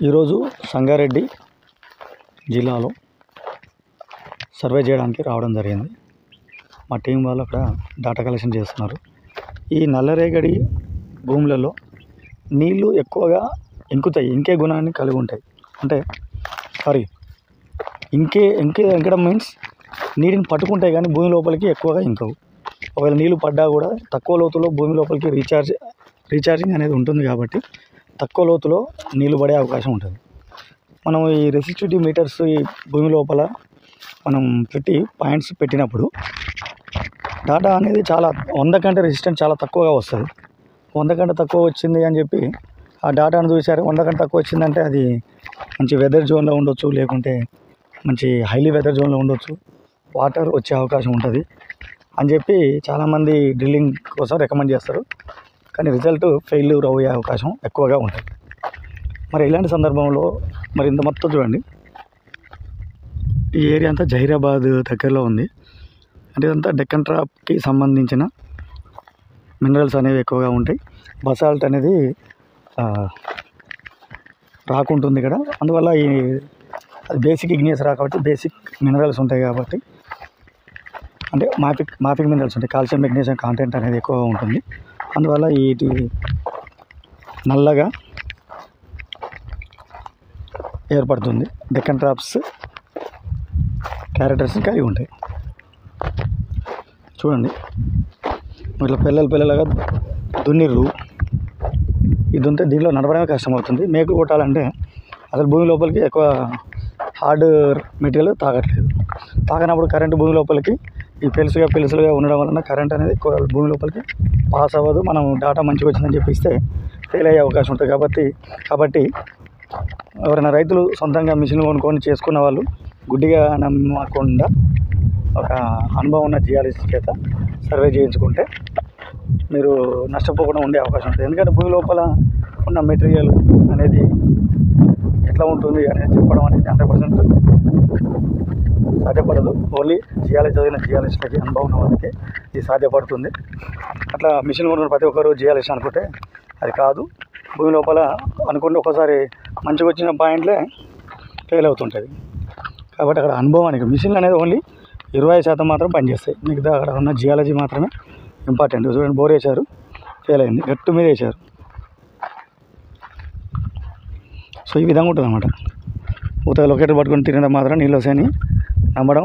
ఈరోజు సంగారెడ్డి జిల్లాలో సర్వే చేయడానికి రావడం జరిగింది. మా టీం వాళ్ళు అక్కడ డాటా కలెక్షన్ చేస్తున్నారు. ఈ నల్లరేగడి భూములలో నీళ్లు ఎక్కువగా ఇంకుతాయి, ఇంకే గుణాన్ని కలిగి ఉంటాయి. అంటే ఇంకడం మీన్స్ నీటిని పట్టుకుంటాయి కానీ భూమి లోపలికి ఎక్కువగా ఇంకవు. ఒకవేళ నీళ్ళు పడ్డా కూడా తక్కువ లోతులో భూమి లోపలికి రీఛార్జింగ్ అనేది ఉంటుంది కాబట్టి తక్కువ లోతులో నీళ్ళు పడే అవకాశం ఉంటుంది. మనం ఈ రెసిస్టివిటీ మీటర్స్ ఈ భూమి లోపల మనం పెట్టి పాయింట్స్ పెట్టినప్పుడు డాటా అనేది చాలా 100 కంటే రెసిస్టెన్స్ చాలా తక్కువగా వస్తుంది. 100 కంటే తక్కువ వచ్చింది అని చెప్పి ఆ డాటాను చూసారు. 100 కంటే తక్కువ వచ్చిందంటే అది మంచి వెదర్ జోన్లో ఉండొచ్చు, లేకుంటే మంచి హైలీ వెదర్ జోన్లో ఉండొచ్చు, వాటర్ వచ్చే అవకాశం ఉంటుంది అని చెప్పి చాలామంది డ్రిల్లింగ్ కోసం రికమెండ్ చేస్తారు. కానీ రిజల్ట్ ఫెయిల్యూర్ అయ్యే అవకాశం ఎక్కువగా ఉంటుంది. మరి ఇలాంటి సందర్భంలో మరి ఇంత మొత్తం చూడండి, ఈ ఏరియా అంతా జహీరాబాద్ దగ్గరలో ఉంది. అంటే ఇదంతా డెక్కన్ ట్రాప్కి సంబంధించిన మినరల్స్ అనేవి ఎక్కువగా ఉంటాయి. బసాల్ట్ అనేది రాకుంటుంది ఇక్కడ. అందువల్ల అది బేసిక్ ఇగ్నియస్ రాక్ కాబట్టి బేసిక్ మినరల్స్ ఉంటాయి కాబట్టి, అంటే మాఫిక్ మినరల్స్ ఉంటాయి. కాల్షియం, మెగ్నీషియం కాంటెంట్ అనేది ఎక్కువగా ఉంటుంది. అందువల్ల వీటి నల్లగా ఏర్పడుతుంది. డెక్కన్ ట్రాప్స్ క్యారెక్టర్స్ని కలిగి ఉంటాయి. చూడండి, ఇట్లా పిల్లలుగా దున్నిర్రు. ఇది దున్నితే దీనిలో నడవడమే కష్టమవుతుంది. మేకులు కొట్టాలంటే అసలు భూమి లోపలికి ఎక్కువ హార్డ్ మెటీరియల్ తాగనప్పుడు కరెంటు భూమి లోపలికి ఈ పెలుసుగా ఉండడం వలన కరెంట్ అనేది ఎక్కువ భూమి లోపలికి పాస్ అవ్వదు. మనం డాటా మంచిగా వచ్చిందని చెప్పిస్తే ఫెయిల్ అయ్యే అవకాశం ఉంటుంది. కాబట్టి ఎవరైనా రైతులు సొంతంగా మిషన్లు కొనుక్కొని చేసుకున్న వాళ్ళు గుడ్డిగా నమ్మకుండా ఒక అనుభవం ఉన్న జియాలజిస్ట్ చేత సర్వే చేయించుకుంటే మీరు నష్టపోకుండా ఉండే అవకాశం ఉంటుంది. ఎందుకంటే భూమి లోపల ఉన్న మెటీరియల్ అనేది ఎట్లా ఉంటుంది అనేది చెప్పడం అనేది 100% సాధ్యపడదు. ఓన్లీ జియాలజీ చదివిన జియాలజిస్ట్లకి, అనుభవం ఉన్న వాళ్ళకి ఇది సాధ్యపడుతుంది. అట్లా మిషన్ కొనుక్కున్న ప్రతి ఒక్కరు జియాలజిస్ట్ అనుకుంటే అది కాదు. భూమి లోపల అనుకుంటే ఒకసారి మంచిగా వచ్చిన పాయింట్లే ఫెయిల్ అవుతుంటుంది. కాబట్టి అక్కడ అనుభవానికి మిషన్లు అనేది ఓన్లీ 20% మాత్రం పనిచేస్తాయి. మిగతా అక్కడ ఉన్న జియాలజీ మాత్రమే ఇంపార్టెంట్. చూడండి, బోర్ వేశారు, ఫెయిల్ అయింది, గట్టు మీద వేశారు. సో ఈ విధంగా ఉంటుంది అన్నమాట. ఊతగా లొకేటర్ పట్టుకొని తిరిగిన మాత్రం నీళ్ళు వస్తాయని నమ్మడం